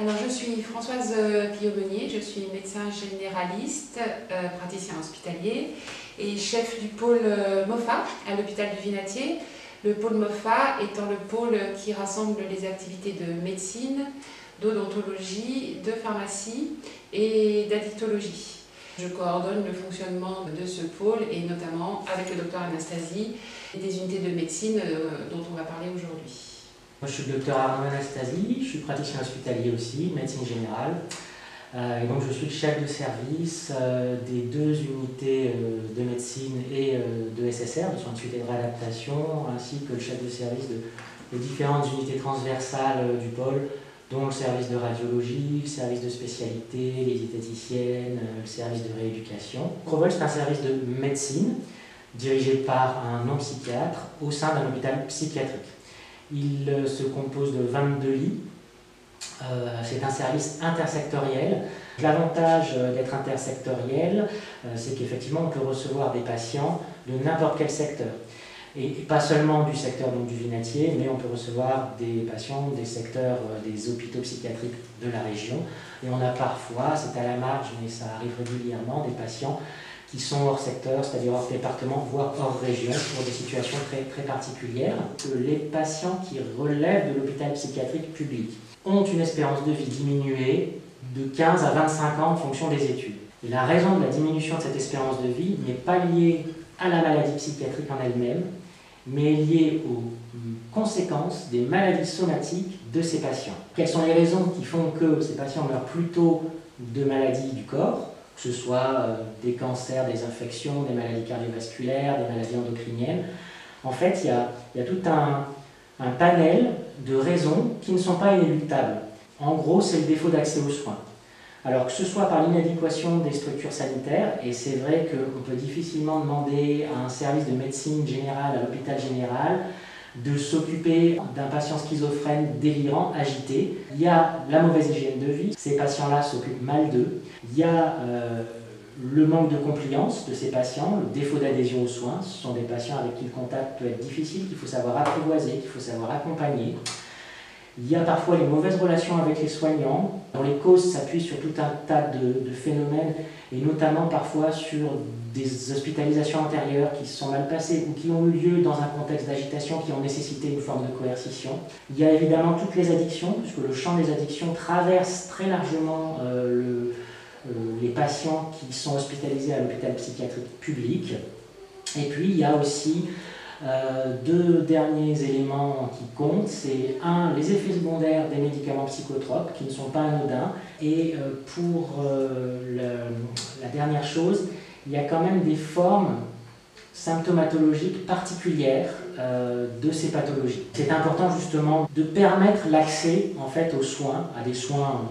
Alors, je suis Françoise Pillot-Meunier, je suis médecin généraliste, praticien hospitalier et chef du pôle MOFA à l'hôpital du Vinatier. Le pôle MOFA étant le pôle qui rassemble les activités de médecine, d'odontologie, de pharmacie et d'addictologie. Je coordonne le fonctionnement de ce pôle et notamment avec le docteur Anastasie et des unités de médecine dont on va parler aujourd'hui. Moi, je suis le docteur Arnaud Anastasie, je suis praticien hospitalier aussi, médecine générale. Et donc je suis le chef de service des deux unités de médecine et de SSR, de soins de suite et de réadaptation, ainsi que le chef de service des différentes unités transversales du pôle, dont le service de radiologie, le service de spécialité, les diététiciennes, le service de rééducation. Provol, c'est un service de médecine dirigé par un non-psychiatre au sein d'un hôpital psychiatrique. Il se compose de 22 lits. C'est un service intersectoriel. L'avantage d'être intersectoriel, c'est qu'effectivement on peut recevoir des patients de n'importe quel secteur. Et pas seulement du secteur donc, du Vinatier, mais on peut recevoir des patients des secteurs des hôpitaux psychiatriques de la région. Et on a parfois, c'est à la marge, mais ça arrive régulièrement, des patients qui sont hors secteur, c'est-à-dire hors département, voire hors région, pour des situations très, très particulières. Les patients qui relèvent de l'hôpital psychiatrique public ont une espérance de vie diminuée de 15 à 25 ans en fonction des études. Et la raison de la diminution de cette espérance de vie n'est pas liée à la maladie psychiatrique en elle-même, mais liée aux conséquences des maladies somatiques de ces patients. Quelles sont les raisons qui font que ces patients meurent plutôt de maladies du corps, que ce soit des cancers, des infections, des maladies cardiovasculaires, des maladies endocriniennes? En fait, il y a tout un panel de raisons qui ne sont pas inéluctables. En gros, c'est le défaut d'accès aux soins. Alors que ce soit par l'inadéquation des structures sanitaires, et c'est vrai qu'on peut difficilement demander à un service de médecine générale, à l'hôpital général, de s'occuper d'un patient schizophrène, délirant, agité. Il y a la mauvaise hygiène de vie, ces patients-là s'occupent mal d'eux. Il y a le manque de compliance de ces patients, le défaut d'adhésion aux soins. Ce sont des patients avec qui le contact peut être difficile, qu'il faut savoir apprivoiser, qu'il faut savoir accompagner. Il y a parfois les mauvaises relations avec les soignants, dont les causes s'appuient sur tout un tas de phénomènes, et notamment parfois sur des hospitalisations antérieures qui se sont mal passées ou qui ont eu lieu dans un contexte d'agitation qui ont nécessité une forme de coercition. Il y a évidemment toutes les addictions, puisque le champ des addictions traverse très largement les patients qui sont hospitalisés à l'hôpital psychiatrique public. Et puis il y a aussi deux derniers éléments qui comptent, c'est les effets secondaires des médicaments psychotropes qui ne sont pas anodins, et pour la dernière chose, il y a quand même des formes symptomatologiques particulières de ces pathologies. C'est important justement de permettre l'accès en fait aux soins, à des soins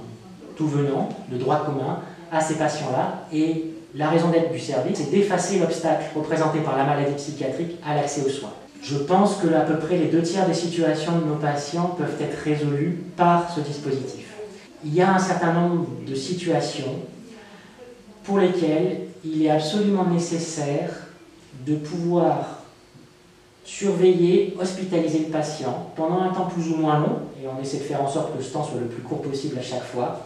tout venant, de droit commun, à ces patients-là, et la raison d'être du service, c'est d'effacer l'obstacle représenté par la maladie psychiatrique à l'accès aux soins. Je pense que à peu près les 2/3 des situations de nos patients peuvent être résolues par ce dispositif. Il y a un certain nombre de situations pour lesquelles il est absolument nécessaire de pouvoir surveiller, hospitaliser le patient pendant un temps plus ou moins long, et on essaie de faire en sorte que ce temps soit le plus court possible à chaque fois,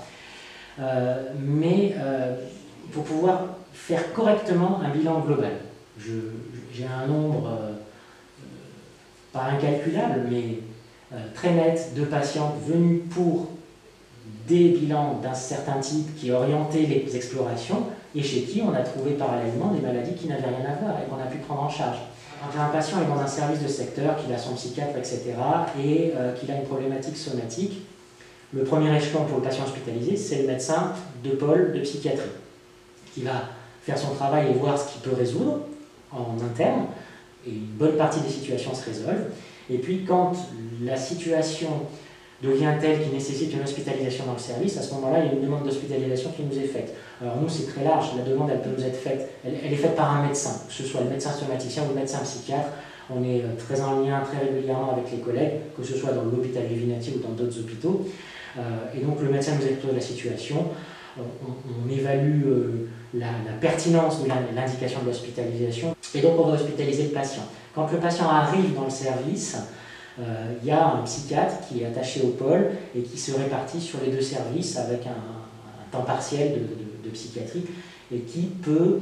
pour pouvoir faire correctement un bilan global. J'ai un nombre pas incalculable, mais très net de patients venus pour des bilans d'un certain type qui orientaient les explorations et chez qui on a trouvé parallèlement des maladies qui n'avaient rien à voir et qu'on a pu prendre en charge. Quand un patient est dans un service de secteur, qu'il a son psychiatre, etc., et qu'il a une problématique somatique, le premier échelon pour le patient hospitalisé, c'est le médecin de pôle de psychiatrie, qui va faire son travail et voir ce qu'il peut résoudre en interne, et une bonne partie des situations se résolvent. Et puis quand la situation devient telle qu'il nécessite une hospitalisation dans le service, à ce moment-là, il y a une demande d'hospitalisation qui nous est faite. Alors nous, c'est très large, la demande, elle peut nous être faite, elle est faite par un médecin, que ce soit le médecin somaticien ou le médecin psychiatre. On est très en lien très régulièrement avec les collègues, que ce soit dans l'hôpital du Vinatier ou dans d'autres hôpitaux. Et donc le médecin nous expose la situation, on évalue la pertinence de l'indication de l'hospitalisation, et donc on va hospitaliser le patient. Quand le patient arrive dans le service, il y a un psychiatre qui est attaché au pôle et qui se répartit sur les deux services avec un temps partiel de psychiatrie et qui peut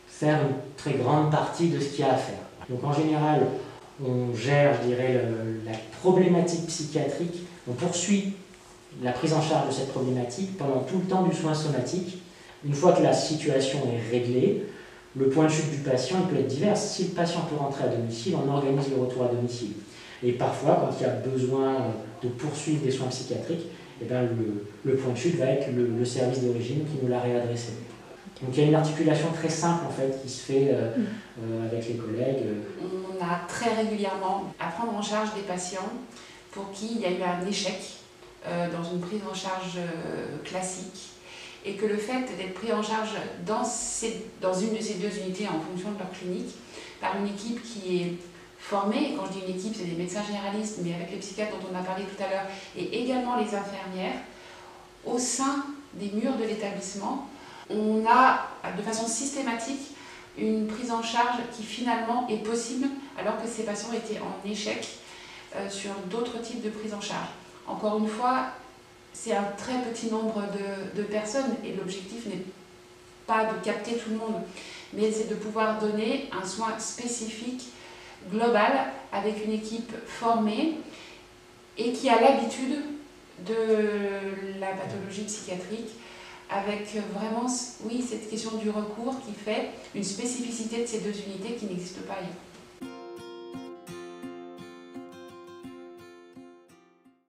faire une très grande partie de ce qu'il y a à faire. Donc en général, on gère, je dirais, la problématique psychiatrique, on poursuit la prise en charge de cette problématique pendant tout le temps du soin somatique. Une fois que la situation est réglée, le point de chute du patient il peut être divers. Si le patient peut rentrer à domicile, on organise le retour à domicile. Et parfois, quand il y a besoin de poursuivre des soins psychiatriques, eh bien, le point de chute va être le service d'origine qui nous l'a réadressé. Donc il y a une articulation très simple en fait qui se fait avec les collègues. On a très régulièrement à prendre en charge des patients pour qui il y a eu un échec dans une prise en charge classique et que le fait d'être pris en charge dans une de ces deux unités en fonction de leur clinique par une équipe qui est formée, quand je dis une équipe c'est des médecins généralistes mais avec les psychiatres dont on a parlé tout à l'heure et également les infirmières, au sein des murs de l'établissement, on a de façon systématique une prise en charge qui finalement est possible alors que ces patients étaient en échec sur d'autres types de prise en charge. Encore une fois, c'est un très petit nombre de personnes et l'objectif n'est pas de capter tout le monde, mais c'est de pouvoir donner un soin spécifique, global, avec une équipe formée et qui a l'habitude de la pathologie psychiatrique, avec vraiment, oui, cette question du recours qui fait une spécificité de ces deux unités qui n'existe pas ailleurs.